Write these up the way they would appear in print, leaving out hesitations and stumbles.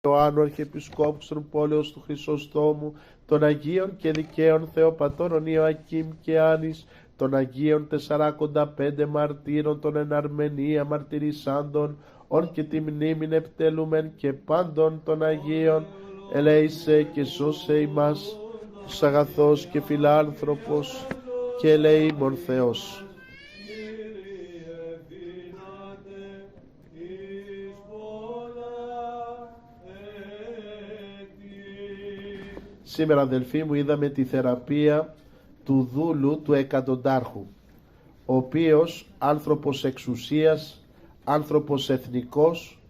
Ιωάννου Αρχιεπισκόπου των πόλεως του Χρυσοστόμου, των Αγίων και Δικαίων Θεοπατώρων Ιωακήμ και Άνης, των Αγίων 45 μαρτύρων, των εν Αρμενία μαρτυρισσάντων, ον και τη μνήμην επιτελούμεν και πάντων των Αγίων, ελέησε και σώσε ημάς, ως αγαθός και φιλάνθρωπος και ελεήμων Θεός. Σήμερα, αδελφοί μου, είδαμε τη θεραπεία του δούλου του εκατοντάρχου, ο οποίος άνθρωπος εξουσίας, άνθρωπος εθνικός,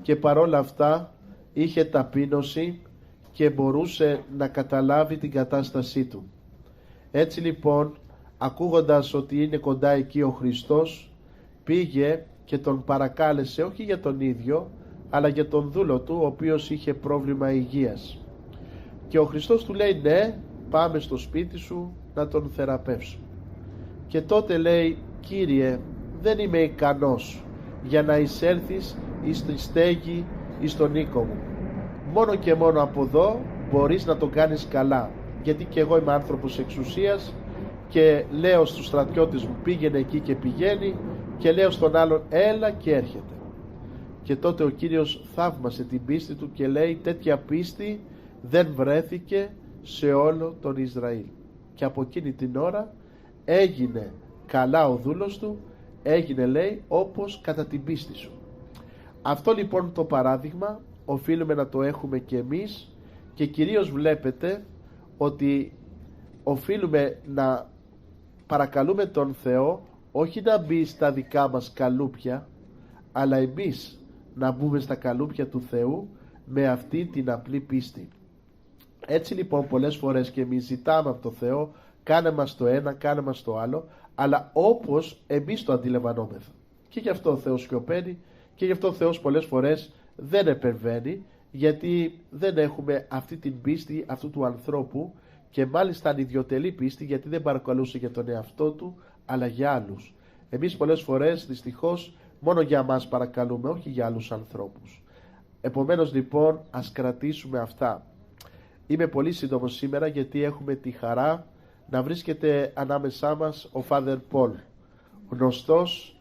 και παρόλα αυτά είχε ταπείνωση και μπορούσε να καταλάβει την κατάστασή του. Έτσι λοιπόν, ακούγοντας ότι είναι κοντά εκεί ο Χριστός, πήγε και τον παρακάλεσε, όχι για τον ίδιο, αλλά για τον δούλο του, ο οποίος είχε πρόβλημα υγείας. Και ο Χριστός του λέει, ναι, πάμε στο σπίτι σου να τον θεραπεύσω. Και τότε λέει, Κύριε, δεν είμαι ικανός για να εισέλθεις εις τη στέγη εις στον οίκο μου. Μόνο και μόνο από εδώ μπορείς να τον κάνεις καλά, γιατί και εγώ είμαι άνθρωπος εξουσίας και λέω στους στρατιώτες μου πήγαινε εκεί και πηγαίνει, και λέω στον άλλον έλα και έρχεται. Και τότε ο Κύριος θαύμασε την πίστη του και λέει, τέτοια πίστη δεν βρέθηκε σε όλο τον Ισραήλ. Και από εκείνη την ώρα έγινε καλά ο δούλος του, έγινε, λέει, όπως κατά την πίστη σου. Αυτό λοιπόν το παράδειγμα οφείλουμε να το έχουμε και εμείς, και κυρίως βλέπετε ότι οφείλουμε να παρακαλούμε τον Θεό όχι να μπει στα δικά μας καλούπια, αλλά εμείς να μπούμε στα καλούπια του Θεού με αυτή την απλή πίστη. Έτσι λοιπόν πολλές φορές και εμείς ζητάμε από το Θεό, κάνε μας το ένα, κάνε μας το άλλο, αλλά όπως εμείς το αντιλαμβανόμεθα. Και γι' αυτό ο Θεός σιωπαίνει, και γι' αυτό ο Θεός πολλές φορές δεν επεμβαίνει, γιατί δεν έχουμε αυτή την πίστη αυτού του ανθρώπου, και μάλιστα ανιδιοτελή πίστη, γιατί δεν παρακαλούσε για τον εαυτό του, αλλά για άλλους. Εμείς πολλές φορές δυστυχώς μόνο για μας παρακαλούμε, όχι για άλλους ανθρώπους. Επομένως λοιπόν ας κρατήσουμε αυτά. Είμαι πολύ σύντομος σήμερα, γιατί έχουμε τη χαρά να βρίσκεται ανάμεσά μας ο Father Paul, γνωστός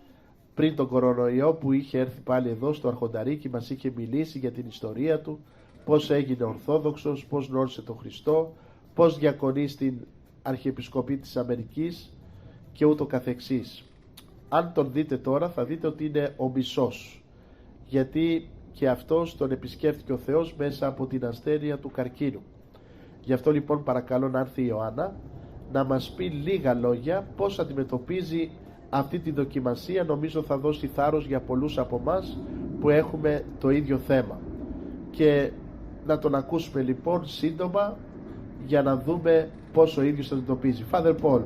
πριν τον κορονοϊό, που είχε έρθει πάλι εδώ στο Αρχονταρίκι, μας είχε μιλήσει για την ιστορία του, πώς έγινε Ορθόδοξος, πώς γνώρισε τον Χριστό, πώς διακονεί στην Αρχιεπισκοπή της Αμερικής και ούτω καθεξής. Αν τον δείτε τώρα θα δείτε ότι είναι ο μισός, γιατί και αυτός τον επισκέφθηκε ο Θεός μέσα από την ασθένεια του καρκίνου. Γι' αυτό λοιπόν παρακαλώ να έρθει η Ιωάννα να μας πει λίγα λόγια πώς αντιμετωπίζει αυτή τη δοκιμασία. Νομίζω θα δώσει θάρρος για πολλούς από εμάς που έχουμε το ίδιο θέμα, και να τον ακούσουμε λοιπόν σύντομα για να δούμε πώς ο ίδιος το αντιμετωπίζει. Father Paul,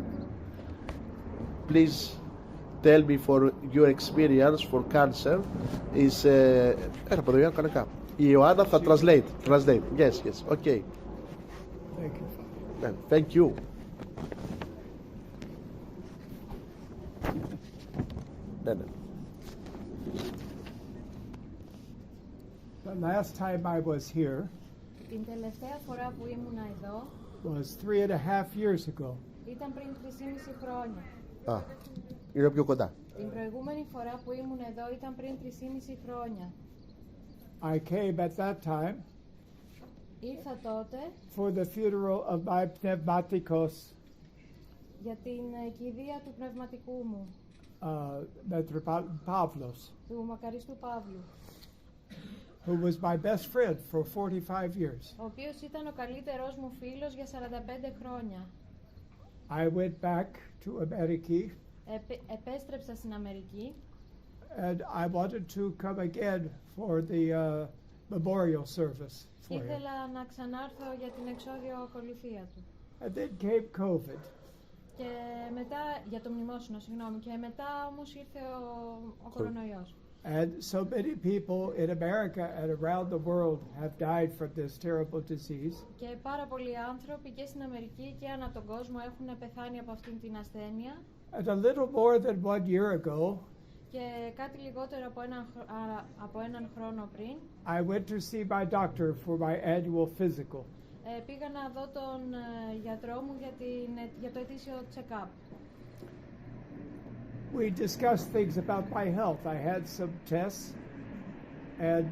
please tell me for your experience for cancer is η Ιωάννα θα translate. Yes, okay. Thank you. The last time I was here την τελευταία φορά που ήμουνα εδώ was 3.5 years ago. ήταν πριν 3,5 χρόνια. Είναι πιο κοντά. Την προηγούμενη φορά που ήμουν εδώ ήταν πριν 3,5 χρόνια. I came at that time Ήρθα τότε for the funeral of my pneumaticos, για την κηδεία του πνευματικού μου, Pavlos, του μακαριστού Παύλου, who was my best friend for 45 years. ο οποίος ήταν ο καλύτερός μου φίλος για 45 χρόνια. I went back to America Επέστρεψα στην Αμερική and I wanted to come again for the memorial service και for him. ήθελα να ξανάρθω για την εξώδιο ακολουθία του. And then came COVID. Και μετά, για το μνημόσυνο, συγγνώμη, και μετά όμως ήρθε ο κορονοϊός. And so many people in America and around the world have died from this terrible disease. Και πάρα πολλοί άνθρωποι και στην Αμερική και ανά τον κόσμο έχουν πεθάνει από αυτήν την ασθένεια. And a little more than 1 year ago, Και κάτι λιγότερο από έναν χρόνο πριν, I went to see my doctor for my annual physical. πήγα να δω τον γιατρό μου για το ετήσιο check-up. We discussed things about my health. I had some tests, and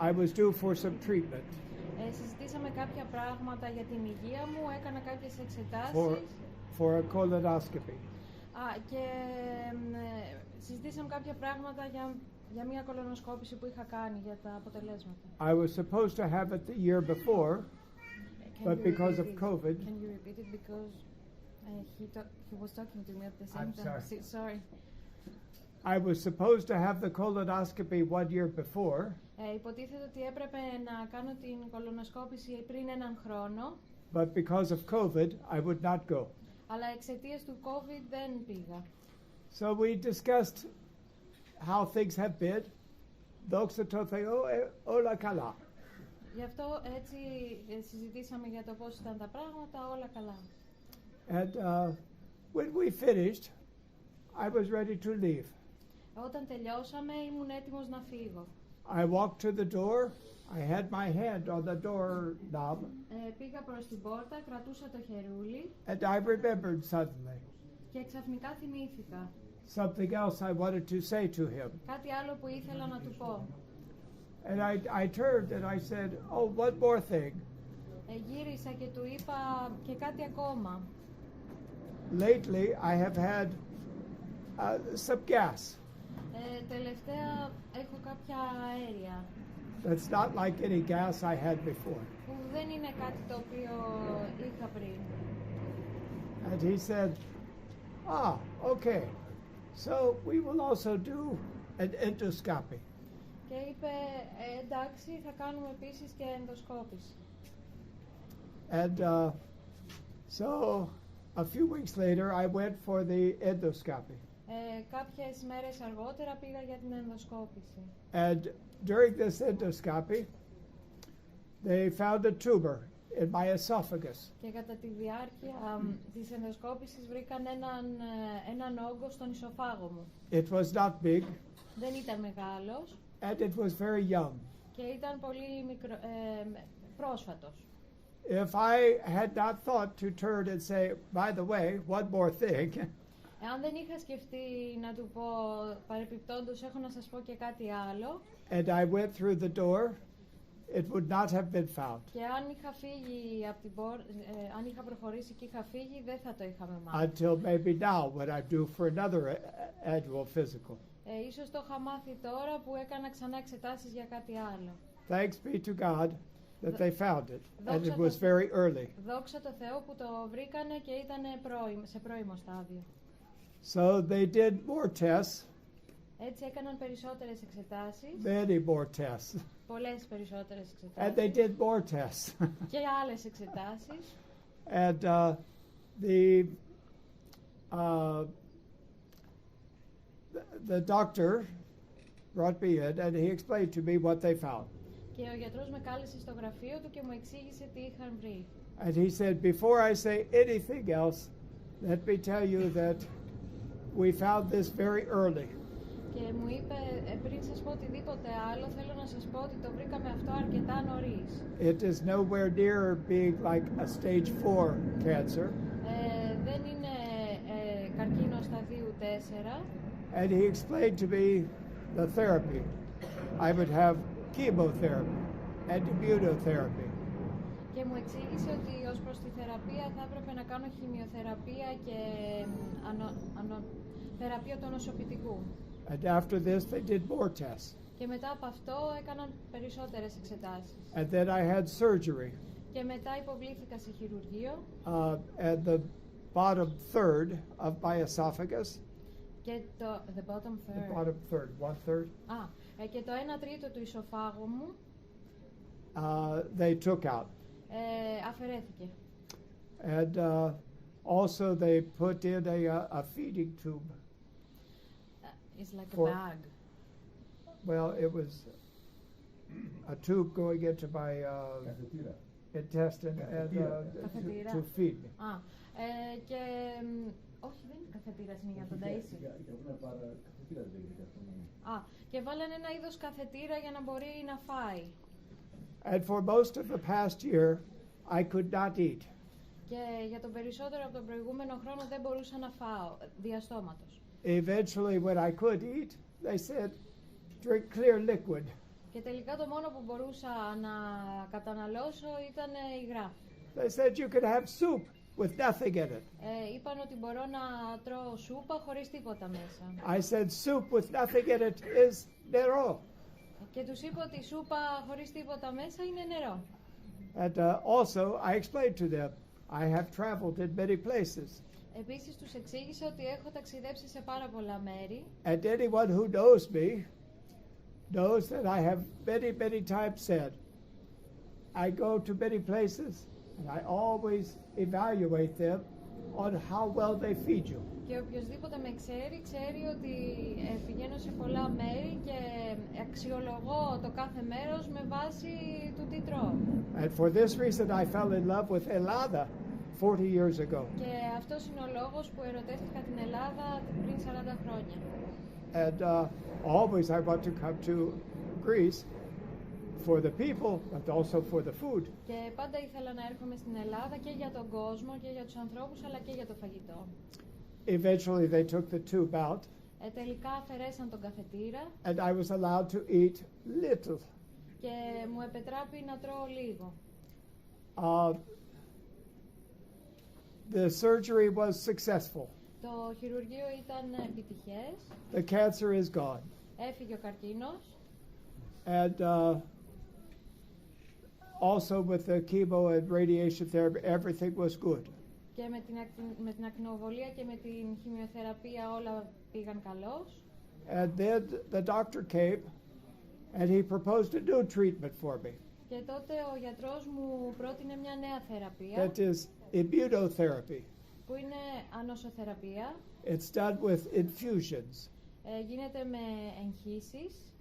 I was due for some treatment. Συζητήσαμε κάποια πράγματα για την υγεία μου, έκανα κάποιες εξετάσεις. For a colonoscopy. Και συζητήσαμε κάποια πράγματα για μια κολονοσκόπηση που είχα κάνει για τα αποτελέσματα. I was supposed to have it the year before, but because of COVID. Can you repeat it because he was talking to me at the same time. I'm Sorry. I was supposed to have the colonoscopy 1 year before. Υποτίθεται ότι έπρεπε να κάνω την κολονοσκόπηση πριν έναν χρόνο. But because of COVID, I would not go. Αλλά εξαιτίας του COVID δεν πήγα. So we discussed how things have been. Δόξα τω Θεώ, όλα καλά. Γι' αυτό έτσι συζητήσαμε για το πώς ήταν τα πράγματα, όλα καλά. And when we finished, I was ready to leave. Όταν τελειώσαμε, ήμουν έτοιμος να φύγω. I walked to the door. I had my hand on the door knob. Πήγα προς την πόρτα, κρατούσα το χερούλι. And I remembered suddenly. Και ξαφνικά θυμήθηκα. Something else I wanted to say to him. Κάτι άλλο που ήθελα να του πω. And I turned and I said, "Oh, one more thing." Γύρισα και του είπα και κάτι ακόμα. Lately, I have had some gas. Τελευταία έχω κάποια αέρια. That's not like any gas I had before. Που δεν είναι κάτι το οποίο είχα πριν. And he said, okay. So we will also do an endoscopy. Και είπε, εντάξει, θα κάνουμε επίσης και ενδοσκόπηση. And so a few weeks later, I went for the endoscopy. Κάποιες μέρες αργότερα πήγα για την ενδοσκόπηση. And during this endoscopy, they found a tumor in my esophagus. Και κατά τη διάρκεια της ενδοσκόπησης βρήκαν έναν όγκο στον ισοφάγο μου. It was not big. Δεν ήταν μεγάλος. And it was very young. Και ήταν πολύ πρόσφατος. If I had not thought to turn and say, by the way, one more thing. Εάν δεν είχα σκεφτεί να του πω, παρεπιπτόντως έχω να σας πω και κάτι άλλο. And I went through the door, it would not have been found. Και αν είχα φύγει από την αν είχα προχωρήσει και είχα φύγει, δεν θα το είχαμε μάθει. Until maybe now, when I'm due for another annual physical. Ίσως το είχα μάθει τώρα που έκανα ξανά εξετάσεις για κάτι άλλο. Thanks be to God that they found it, and it was very early. Δόξα τω Θεώ που το βρήκανε και ήταν σε πρώιμο στάδιο. So they did more tests. Έτσι έκαναν περισσότερες εξετάσεις. Many more tests. Πολλές περισσότερες And they εξετάσεις. did more tests. Και άλλες εξετάσεις. And the doctor brought me in and he explained to me what they found. Και ο γιατρός με κάλεσε στο γραφείο του και μου εξήγησε τι είχαν βρει. And he said, before I say anything else, let me tell you that we found this very early. Και μου είπε, πριν σας πω οτιδήποτε άλλο, θέλω να σας πω ότι το βρήκαμε αυτό αρκετά νωρίς. It is nowhere near being like a stage 4 cancer. Δεν είναι καρκίνο σταδίου 4. And he explained to me the therapy. I would have chemotherapy and immunotherapy. Και μου εξήγησε ότι ως προς τη θεραπεία θα έπρεπε να κάνω χημειοθεραπεία και θεραπεία του νοσοποιητικού. And after this they did more tests. Και μετά από αυτό έκαναν περισσότερες εξετάσεις. And then I had surgery. Και μετά υποβλήθηκα σε χειρουργείο. And the bottom third of my esophagus. Και το the bottom third. The bottom third, 1/3. Και το 1/3 του ισοφάγου μου. They took out. Αφαιρέθηκε. And also they put in a feeding tube. It's like For- a bag. Well, it was a tube going into my intestine and to feed me. Και όχι, δεν είναι καθετήρας, είναι για τον ταΐσει. Και βάλανε ένα είδος καθετήρα για να μπορεί να φάει. And for most of the past year, I could not eat. Και για τον περισσότερο από τον προηγούμενο χρόνο δεν μπορούσα να φάω διαστόματος. Eventually, when I could eat, they said, drink clear liquid. Και τελικά το μόνο που μπορούσα να καταναλώσω ήταν υγρά. They said you could have soup with nothing in it. Είπαν ότι μπορώ να τρώω σούπα χωρίς τίποτα μέσα. I said soup with nothing in it is νερό. Και τους είπα ότι η σούπα χωρίς τίποτα μέσα είναι νερό. And also, I explained to them, I have traveled in many places. Επίσης τους εξήγησα ότι έχω ταξιδέψει σε πάρα πολλά μέρη. And anyone who knows me knows that I have many times said, I go to many places and I always evaluate them on how well they feed you. Και οποιοσδήποτε με ξέρει, ξέρει ότι πηγαίνω σε πολλά μέρη και αξιολογώ το κάθε μέρος με βάση του τι τρώω. And for this reason I fell in love with Ελλάδα 40 years ago. Και αυτός είναι ο λόγος που ερωτεύτηκα την Ελλάδα πριν 40 χρόνια. And always I want to come to Greece for the people, but also for the food. Και πάντα ήθελα να έρχομαι στην Ελλάδα και για τον κόσμο και για τους ανθρώπους, αλλά και για το φαγητό. Eventually they took the tube out. Τελικά αφαιρέσαν τον καθετήρα. And I was allowed to eat little. Και μου επετράπη να τρώω λίγο. The surgery was successful. Το χειρουργείο ήταν επιτυχές. The cancer is gone. Έφυγε ο καρκίνος. And also with the chemo and radiation therapy, everything was good. Και με την ακτινοβολία και με την χημειοθεραπεία όλα πήγαν καλώς. And then the doctor came and he proposed a new treatment for me. Και τότε ο γιατρός μου πρότεινε μια νέα θεραπεία. That is immunotherapy. Που είναι ανοσοθεραπεία. It's done with infusions. Γίνεται με εγχύσεις.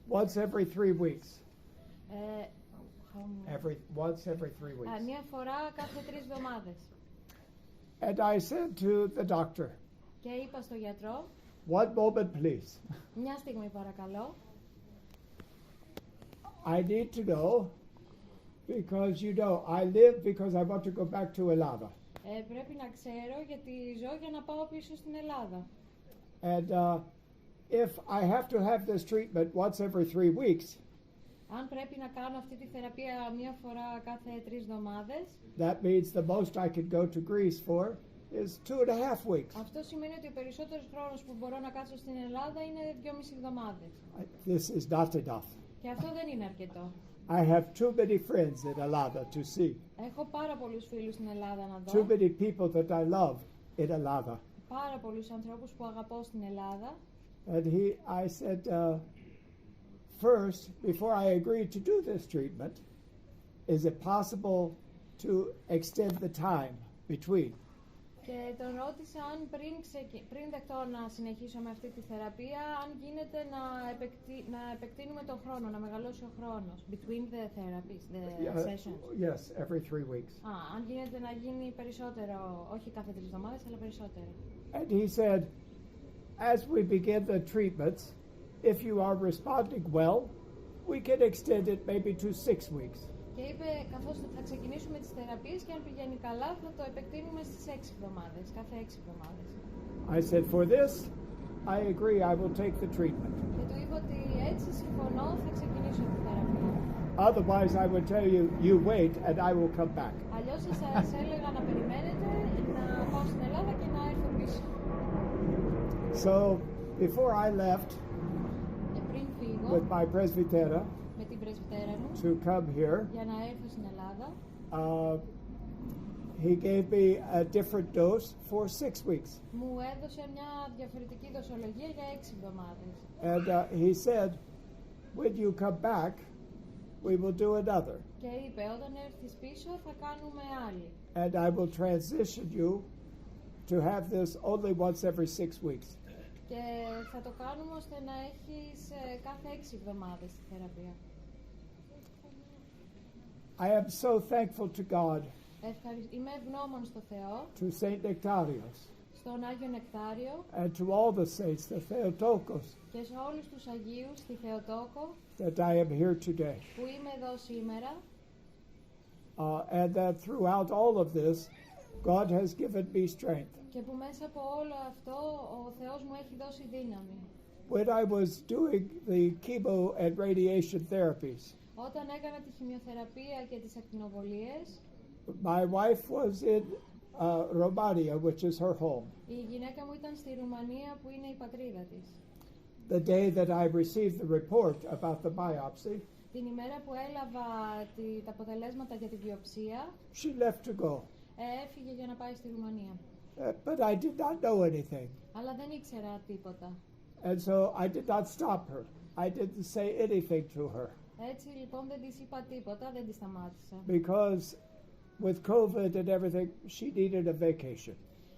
Once every 3 weeks. Once every 3 weeks. Μία φορά κάθε 3 εβδομάδες. And I said to the doctor, και είπα στο γιατρό, one moment please. Μια στιγμή παρακαλώ. I need to know because you know I live because I want to go back to Ελλάδα. Πρέπει να ξέρω γιατί ζω για να πάω πίσω στην Ελλάδα. And if I have to have this treatment once every 3 weeks, αν πρέπει να κάνω αυτή τη θεραπεία μία φορά κάθε 3 εβδομάδες, that means the most I could go to Greece for is 2.5 weeks. Αυτό σημαίνει ότι ο περισσότερος χρόνος που μπορώ να κάτσω στην Ελλάδα είναι 2,5 εβδομάδες. This is not enough. Και αυτό δεν είναι αρκετό. I have too many friends in Ελλάδα to see. Έχω πάρα πολλούς φίλους στην Ελλάδα να δω. Too many people that I love in Ελλάδα. Πάρα πολλούς ανθρώπους που αγαπώ στην Ελλάδα. And I said, first, before I agreed to do this treatment, is it possible to extend the time between? Και τον ρώτησα αν πριν δεχτώ να συνεχίσω με αυτή τη θεραπεία, αν γίνεται να επεκτείνουμε τον χρόνο, να μεγαλώσει ο χρόνος. Between the therapies, the sessions. Yes, every 3 weeks. Αν γίνεται να γίνει περισσότερο, όχι κάθε 3 εβδομάδες, αλλά περισσότερο. And he said, as we begin the treatments, if you are responding well, we can extend it maybe to 6 weeks. Και είπε, καθώς θα ξεκινήσουμε τις θεραπείες και αν πηγαίνει καλά θα το επεκτείνουμε στις 6 εβδομάδες, κάθε 6 εβδομάδες. I said, for this, I agree, I will take the treatment. Και του είπα ότι έτσι συμφωνώ, θα ξεκινήσω τη θεραπεία. Otherwise, I would tell you, you wait and I will come back. Αλλιώς σας έλεγα να περιμένετε, να πάω στην Ελλάδα και να έρθω πίσω. So, before I left πριν φύγω, with my presbytera, με την πρεσβυτέρα μου, to come here, για να έρθω στην Ελλάδα, he gave me a different dose for 6 weeks. Μου έδωσε μια διαφορετική δοσολογία για 6 εβδομάδες. And he said, when you come back, we will do another. Και είπε, όταν έρθεις πίσω θα κάνουμε άλλη. And I will transition you to have this only once every 6 weeks. Και θα το κάνουμε ώστε να έχεις κάθε 6 εβδομάδες τη θεραπεία. I am so thankful to God Είμαι ευγνώμων στο Θεό, to Saint Nectarios, στον Άγιο Νεκτάριο and to all the saints, the Theotokos, και σε όλους τους Αγίους στη Θεοτόκο that I am here today. που είμαι εδώ σήμερα. And that throughout all of this, God has given me strength. Και που μέσα από όλο αυτό ο Θεός μου έχει δώσει δύναμη. When I was doing the chemo and radiation therapies, Όταν έκανα τη χημειοθεραπεία και τις ακτινοβολίες, my wife was in Romania, which is her home. η γυναίκα μου ήταν στη Ρουμανία που είναι η πατρίδα της. The day that I received the report about the biopsy, Την ημέρα που έλαβα τα αποτελέσματα για τη βιοψία, she left to go. Έφυγε για να πάει στη Ρουμανία. But I did not know anything. Αλλά δεν ήξερα τίποτα. And so I did not stop her. I didn't say anything to her. Έτσι λοιπόν δεν της είπα τίποτα, δεν τη σταμάτησα. Because with COVID and everything, she needed a vacation.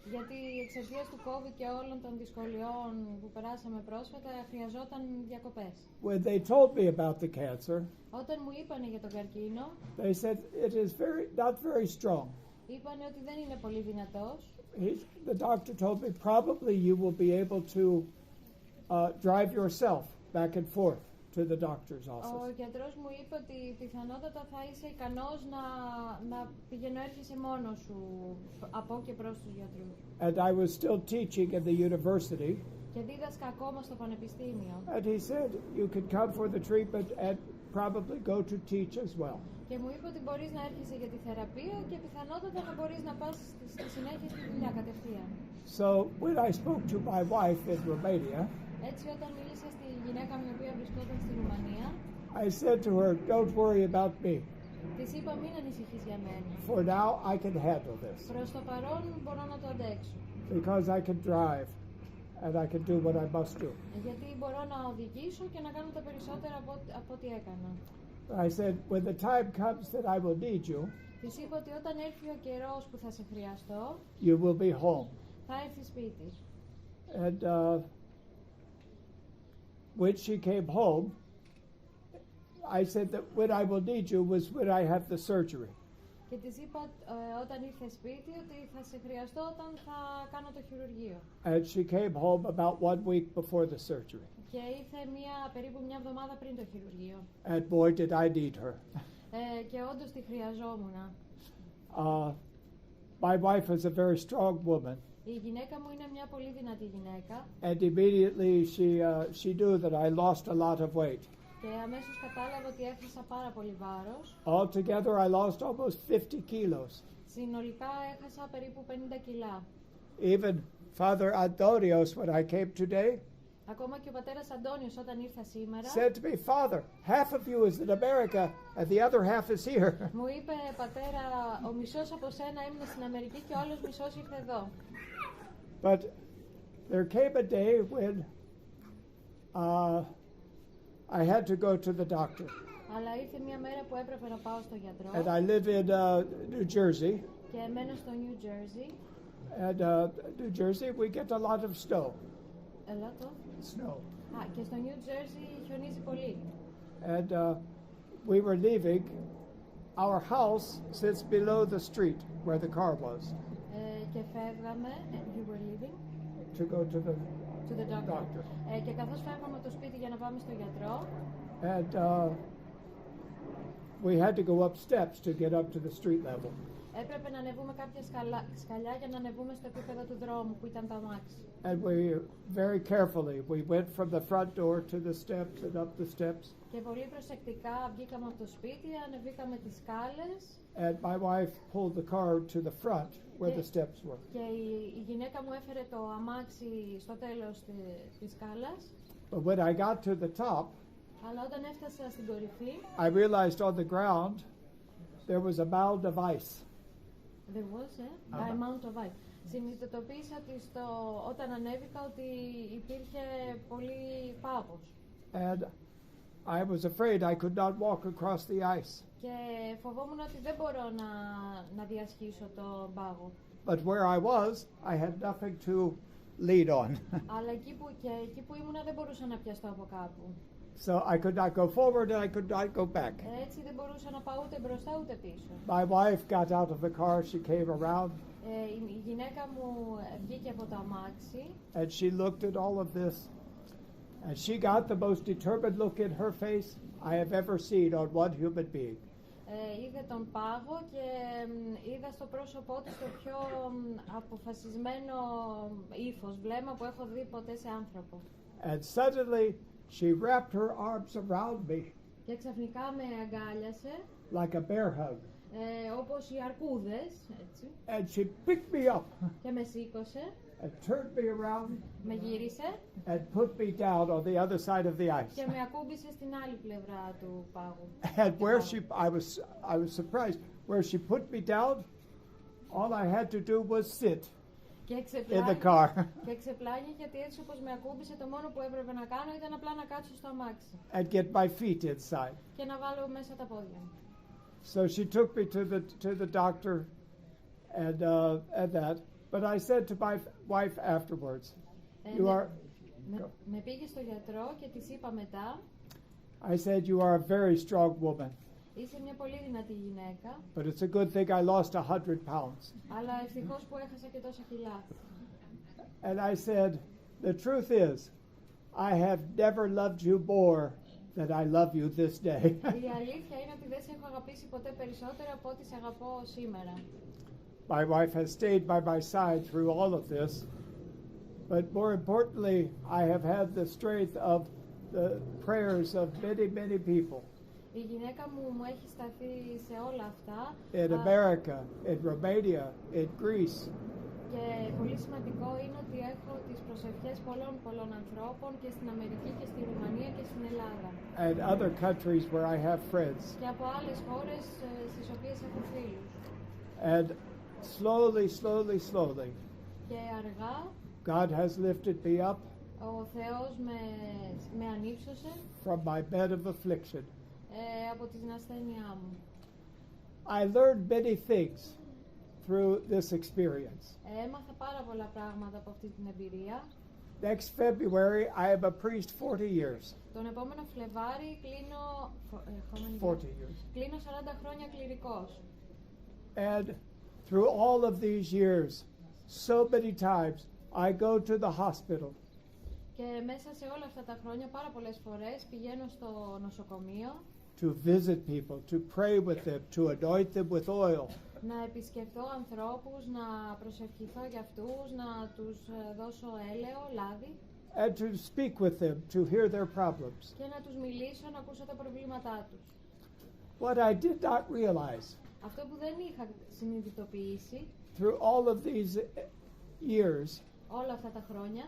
Γιατί εξαιτίας του COVID και όλων των δυσκολιών που περάσαμε πρόσφατα, χρειαζόταν διακοπές. When they told me about the cancer, Όταν μου είπανε για τον καρκίνο, they said it is not very strong. είπανε ότι δεν είναι πολύ δυνατός. The doctor told me probably you will be able to drive yourself back and forth to the doctor's Ο office. γιατρός μου είπε ότι πιθανότατα θα είσαι ικανός να πηγαίνω έρχεσαι μόνος σου από και προς τους γιατρούς. And I was still teaching in the university. Και δίδασκα ακόμα στο πανεπιστήμιο. And he said you can come for the treatment and probably go to teach as well. Και μου είπε ότι μπορείς να έρχεσαι για τη θεραπεία και πιθανότατα να μπορείς να πας στη συνέχεια στη δουλειά κατευθείαν. So when I spoke to my wife in Romania, Έτσι όταν μίλησα στη γυναίκα μου η οποία βρισκόταν στη Ρουμανία, I said to her, don't worry about me. της είπα μην ανησυχείς για μένα. For now I can handle this. Προς το παρόν μπορώ να το αντέξω. Because I can drive and I can do what I must do. Γιατί μπορώ να οδηγήσω και να κάνω τα περισσότερα από ό,τι έκανα. I said, when the time comes that I will need you, Της είπα ότι όταν έρθει ο καιρός που θα σε χρειαστώ, you will be home. θα έρθει σπίτι. And when she came home, I said that when I will need you was when I have the surgery. Και της είπα όταν ήρθε σπίτι ότι θα σε χρειαστώ όταν θα κάνω το χειρουργείο. And she came home about 1 week before the surgery. Και ήρθε περίπου μια εβδομάδα πριν το χειρουργείο. And boy, did I need her. Και όντως τη χρειαζόμουν. My wife is a very strong woman. Η γυναίκα μου είναι μια πολύ δυνατή γυναίκα. And immediately she knew that I lost a lot of weight. Και αμέσως κατάλαβα ότι έχασα πάρα πολύ βάρος. Altogether, I lost almost 50 kilos. Συνολικά έχασα περίπου 50 κιλά. Even Father Antonios, when I came today, Ακόμα και ο πατέρας Αντώνιος όταν ήρθα σήμερα, said to me, Father, half of you is in America and the other half is here. μου είπε, πατέρα, ο μισός από σένα έμεινε στην Αμερική και ο άλλος μισός ήρθε εδώ. But there came a day when I had to go to the doctor. Αλλά ήρθε μια μέρα που έπρεπε να πάω στο γιατρό. And I live in New Jersey. Και μένω στο New Jersey. And New Jersey, we get a lot of snow. Snow. Και στο New Jersey χιονίζει πολύ. And we were leaving. Our house sits below the street where the car was. Και φεύγαμε. You were leaving? To go to the doctor. Και καθώς φεύγαμε από το σπίτι για να πάμε στο γιατρό. And we had to go up steps to get up to the street level. Έπρεπε να ανεβούμε κάποια σκαλιά για να ανεβούμε στο επίπεδο του δρόμου που ήταν το αμάξι. And we very carefully we went from the front door to the steps and up the steps. Και πολύ προσεκτικά βγήκαμε από το σπίτι, ανεβήκαμε τις σκάλες. And my wife pulled the car to the front where the steps were. Και η γυναίκα μου έφερε το αμάξι στο τέλος της σκάλας. But when I got to the top, αλλά όταν έφτασα στην κορυφή, I realized on the ground there was a mound of ice. There was a mound of ice. Συνειδητοποίησα ότι όταν ανέβηκα ότι υπήρχε πολύ πάγος. And I was afraid I could not walk across the ice. Και φοβόμουν ότι δεν μπορώ να διασχίσω τον πάγο. But where I was, I had nothing to lean on. Αλλά εκεί που ήμουνα δεν μπορούσα να πιαστώ από κάπου. So I could not go forward and I could not go back. Έτσι δεν μπορούσα να πάω ούτε μπροστά ούτε πίσω. My wife got out of the car, she came around, Η γυναίκα μου βγήκε από το αμάξι and she looked at all of this, and she got the most determined look in her face I have ever seen on one human being. Είδε τον πάγο και είδα στο πρόσωπό της το πιο αποφασισμένο ύφος, βλέμμα που έχω δει ποτέ σε άνθρωπο. And suddenly she wrapped her arms around me Και ξαφνικά με αγκάλιασε, like a bear hug, όπως οι αρκούδες, έτσι, and she picked me up και με σήκωσε, and turned me around με γύρισε and put me down on the other side of the ice. και με ακούμπησε στην άλλη πλευρά του πάγου. And where I was surprised, where she put me down, all I had to do was sit in the car. Και ξεπλάγει γιατί έτσι όπως με ακούμπησε, το μόνο που έπρεπε να κάνω ήταν απλά να κάτσω στο αμάξι And get my feet inside. και να βάλω μέσα τα πόδια μου. So she took me to the doctor and that. But I said to my wife afterwards, με πήγε στο γιατρό και της είπα μετά, I said, you are a very strong woman, είσαι μια πολύ δυνατή γυναίκα, but it's a good thing I lost 100 pounds. αλλά ευτυχώς που έχασα και τόσα κιλά. And I said, the truth is, I have never loved you more than I love you this day. Η αλήθεια είναι ότι δεν σε έχω αγαπήσει ποτέ περισσότερο από ό,τι σε αγαπώ σήμερα. My wife has stayed by my side through all of this, but more importantly, I have had the strength of the prayers of many, many people. Η γυναίκα μου έχει σταθεί σε όλα αυτά. In America, in Romania, in Greece. Και πολύ σημαντικό είναι ότι έχω τις προσευχές πολλών ανθρώπων και στην Αμερική και στη Ρουμανία και στην Ελλάδα. And other countries where I have friends. Και από άλλες χώρες στις οποίες έχω φίλους. And slowly, και αργά God has lifted me up ο Θεός με ανύψωσε from my bed of affliction. Από την ασθένειά μου. I learned many things through this experience. Έμαθα πάρα πολλά πράγματα από αυτή την εμπειρία. Next February, I am a priest 40 years. Τον επόμενο Φλεβάρι κλείνω 40 χρόνια κληρικός. And through all of these years, so many times, I go to the hospital. Και μέσα σε όλα αυτά τα χρόνια, πάρα πολλές φορές, πηγαίνω στο νοσοκομείο. To visit people, to pray with them, to anoint them with oil. Να επισκεφθώ ανθρώπους, να προσευχηθώ για αυτούς, να τους δώσω έλαιο, λάδι. And to speak with them, to hear their problems. Και να τους μιλήσω, να ακούσω τα προβλήματά τους. What I did not realize, αυτό που δεν είχα συνειδητοποιήσει, through all of these years, όλα αυτά τα χρόνια,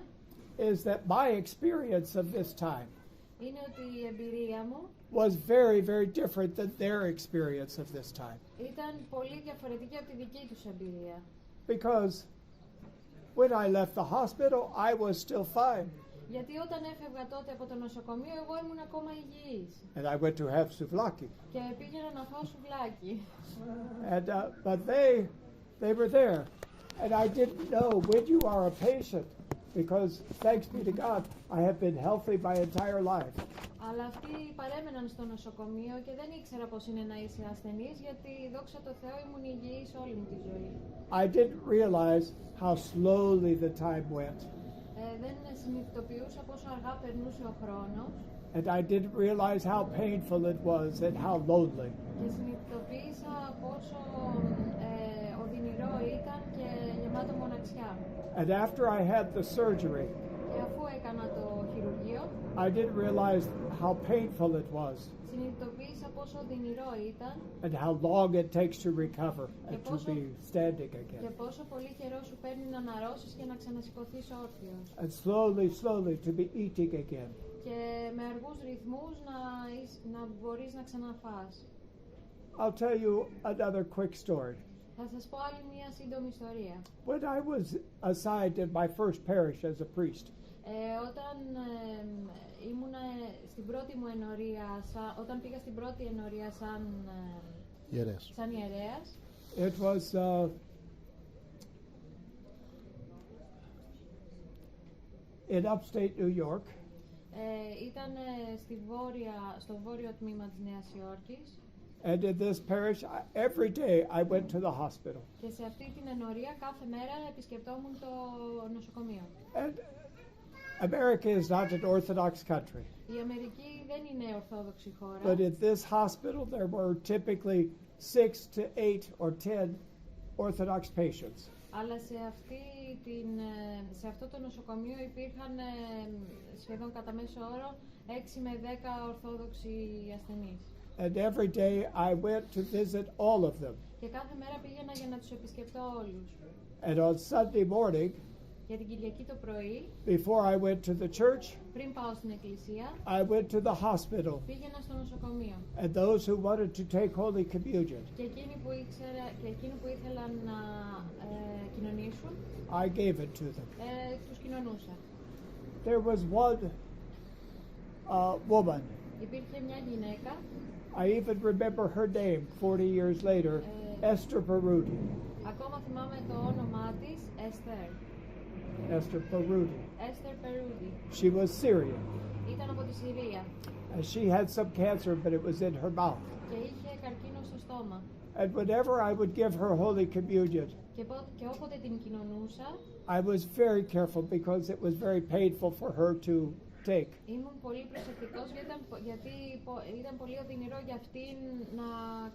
is that my experience of this time είναι ότι η εμπειρία μου was very, very different than their experience of this time. Ήταν πολύ διαφορετική από τη δική τους εμπειρία. Because when I left the hospital, I was still fine. Γιατί όταν έφευγα τότε από το νοσοκομείο, εγώ ήμουν ακόμα υγιής. And I went to have souvlaki. Και πήγαινα να φάω σουβλάκι. And but they were there, and I didn't know when you are a patient, because thanks be to God, I have been healthy my entire life. Αλλά αυτοί παρέμεναν στο νοσοκομείο και δεν ήξερα πώς είναι να είσαι ασθενής, γιατί δόξα τω Θεώ ήμουν υγιής όλη μου τη ζωή. I didn't realize how slowly the time went. Δεν συνειδητοποιούσα πόσο αργά περνούσε ο χρόνος. And I didn't realize how painful it was and how lonely. Και συνειδητοποίησα πόσο οδυνηρό ήταν και γεμάτο μοναξιά. And after I had the surgery, και αφού έκανα το χειρουργείο, I didn't realize how painful it was. Συνειδητοποίησα πόσο οδυνηρό ήταν. And how long it takes to recover and to be standing again. Και πόσο πολύ καιρό σου παίρνει να αναρρώσεις και να ξανασηκωθείς όρθιος. And slowly to be eating again. Και με αργούς ρυθμούς να μπορείς να ξαναφάς. I'll tell you another quick story. Θα σας πω άλλη μια σύντομη ιστορία. When I was assigned in my first parish as a priest, όταν ήμουνα στην πρώτη μου ενορία, όταν πήγα στην πρώτη ενορία σαν ιερέας, it was in upstate New York. Ήταν στο βόρειο τμήμα της Νέας Υόρκης. And in this parish, every day I went to the hospital. Και σε αυτή την ενορία κάθε μέρα επισκεπτόμουν το νοσοκομείο. And America is not an Orthodox country. Η Αμερική δεν είναι ορθόδοξη χώρα. But in this hospital, there were typically 6 to 8 or 10 Orthodox patients. Αλλά σε αυτό το νοσοκομείο υπήρχαν σχεδόν κατά μέσο όρο 6 με 10 ορθόδοξοι ασθενείς. And every day I went to visit all of them. Και κάθε μέρα πήγαινα για να τους επισκεπτώ όλους. And on Sunday morning, Για την Κυριακή το πρωί, before I went to the church, πριν πάω στην εκκλησία, I went to the hospital. πήγαινα στο νοσοκομείο. And those who wanted to take Holy Communion, Και εκείνοι που ήθελαν να κοινωνήσουν, I gave it to them. τους κοινωνούσα. There was one woman. Υπήρχε μια γυναίκα, I even remember her name 40 years later, Esther Baruti. ακόμα θυμάμαι το όνομά της, Esther. Esther Baruti. Esther Baruti. She was Syrian. Ήταν από τη Συρία And she had some cancer, but it was in her mouth. και είχε καρκίνο στο στόμα. And whenever I would give her Holy Communion, Και όποτε την κοινωνούσα, I was very careful because it was very painful for her to take. ήμουν πολύ προσεκτικός γιατί ήταν πολύ οδυνηρό για αυτήν να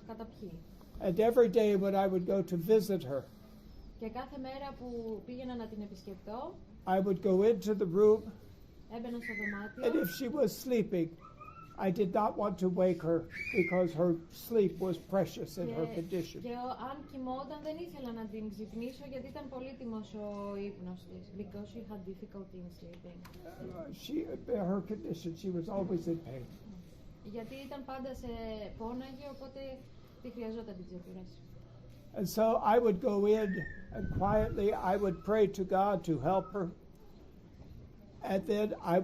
καταπιεί. And every day when I would go to visit her, Και κάθε μέρα που πήγαινα να την επισκεπτώ, I would go into the room, έμπαινα στο and δωμάτιο if she was sleeping, I did not want to wake her because her sleep was precious in her condition. και αν κοιμόταν δεν ήθελα να την ξυπνήσω γιατί ήταν πολύτιμος ο ύπνος της. Because she had difficulty in sleeping. Her condition, she was always in pain. Γιατί ήταν πάντα σε πόναγε, οπότε τη χρειαζόταν την ξεκούραση. And so I would go in and quietly I would pray to God to help her. And then I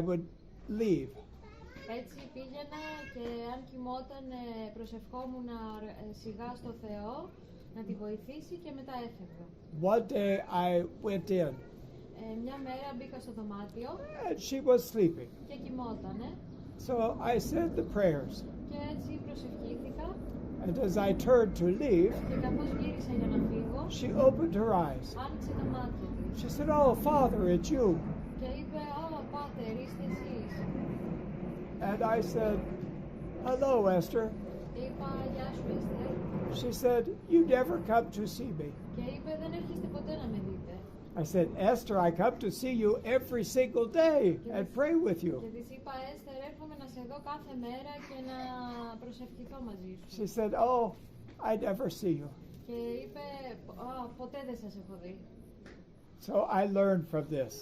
would leave. Έτσι πήγαινα και αν κοιμόταν προσευχόμουν σιγά στο Θεό να τη βοηθήσει και μετά έφευγα. One day I went in. Μια μέρα μπήκα στο δωμάτιο And she was sleeping. και κοιμότανε. So I said the prayers. Και έτσι προσευχήθηκα. And as I turned to leave, Και καθώς γύρισα για να φύγω, she opened her eyes. άνοιξε τα μάτια της. She said, "Oh, Father, it's you." Και είπε, Πάτερ, είστε εσείς. And I said, "Hello, Esther." Είπα, γεια σου, Esther. She said, "You never come to see me." Και είπε, δεν έρχεστε ποτέ να με δείτε. I said, "Esther, I come to see you every single day and pray with you." Και της είπα, Esther, έρχομαι να σε δω κάθε μέρα και να προσευχηθώ μαζί σου. She said, "Oh, I never see you." Και είπε, ποτέ δεν σας έχω δει. So I learned from this.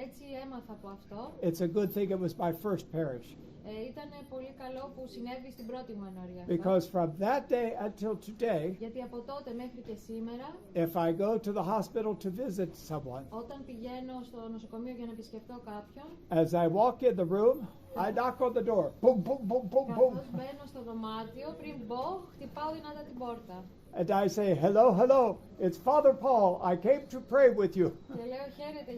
Έτσι έμαθα από αυτό. It's a good thing it was my first parish. Ήταν πολύ καλό που συνέβη στην πρώτη μου ενορία. Because from that day until today, Γιατί από τότε μέχρι και σήμερα, if I go to the hospital to visit someone, όταν πηγαίνω στο νοσοκομείο για να επισκεφτώ κάποιον, as I walk in the room, I knock on the door. Boom, boom, boom, boom, boom. καθώς μπαίνω στο δωμάτιο, πριν μπω, χτυπάω δυνατά την πόρτα. And I say, "Hello, hello, it's Father Paul. I came to pray with you." Και λέω, χαίρετε,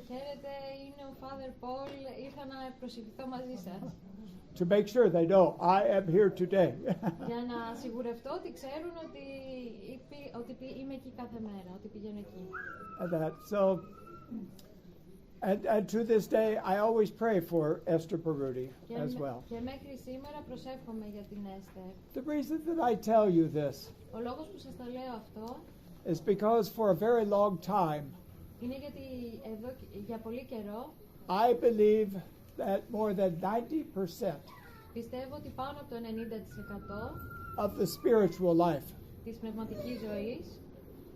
είναι ο Father Paul, ήρθα να προσευχηθώ μαζί σας. To make sure they know I am here today. Για να σιγουρευτώ ότι ξέρουν ότι είμαι εκεί κάθε μέρα, ότι πηγαίνω εκεί. And to this day, I always pray for Esther Baruti as well. Και μέχρι σήμερα προσεύχομαι για την Esther. The reason that I tell you this Ο λόγος που σας τα λέω αυτό is because for a very long time, είναι γιατί για πολύ καιρό I believe that more than 90% πιστεύω ότι πάνω από το 90% of the spiritual life της πνευματικής ζωής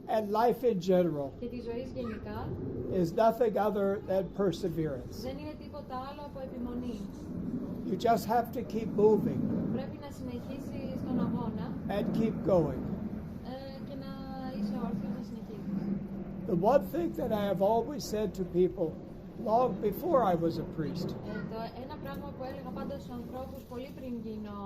and life in general και της ζωής γενικά is nothing other than perseverance. δεν είναι τίποτα άλλο από επιμονή. You just have to keep moving Πρέπει να συνεχίσεις τον αγώνα and keep going. Και να είσαι όρθιος να συνεχίσεις. The one thing that I have always said to people long before I was a priest Ένα πράγμα που έλεγα πάντα στους ανθρώπους πολύ πριν γίνω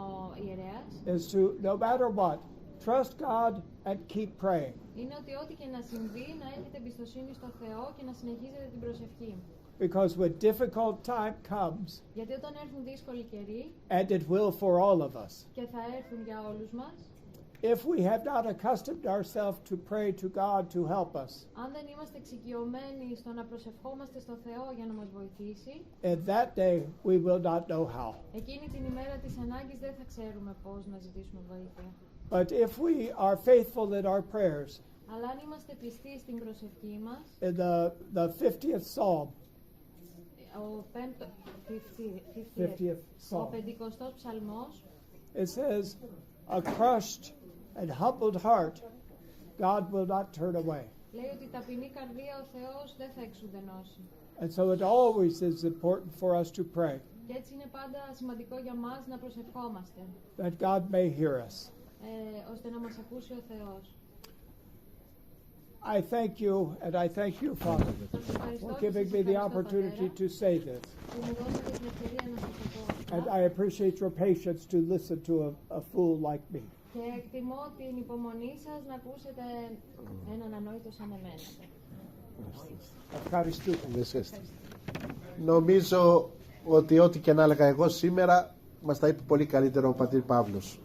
ιερέας is to, no matter what, trust God and keep praying. είναι ότι ό,τι και να συμβεί να έχετε εμπιστοσύνη στο Θεό και να συνεχίζετε την προσευχή. Because when difficult time comes, Γιατί όταν έρθουν δύσκολοι καιροί, and it will for all of us, και θα έρθουν για όλους μας, if we have not accustomed ourselves to pray to God to help us, αν δεν είμαστε εξοικειωμένοι στο να προσευχόμαστε στο Θεό για να μας βοηθήσει, in that day we will not know how. εκείνη την ημέρα της ανάγκης δεν θα ξέρουμε πώς να ζητήσουμε βοήθεια. But if we are faithful in our prayers, Αλλά αν είμαστε πιστοί στην προσευχή μας, in the 50th Psalm, ο 50th Psalm, 50ος ψαλμός, it says, a crushed and humbled heart God will not turn away. λέει ότι ταπεινή καρδία ο Θεός δεν θα εξουδενώσει. And so it always is important for us to pray Και έτσι είναι πάντα σημαντικό για μας να προσευχόμαστε, that God may hear us. Ώστε να μας ακούσει ο Θεός. I thank you, and I thank you, Father, for giving me the opportunity to say this. Που μου δώσατε την ευκαιρία να σας το πω. And I appreciate your patience to listen to a fool like me. Και εκτιμώ την υπομονή σας να ακούσετε έναν ανόητο σαν εμένα. Ευχαριστώ. Νομίζω ότι ό,τι και να έλεγα εγώ σήμερα μας τα είπε πολύ καλύτερο ο πατήρ Παύλος.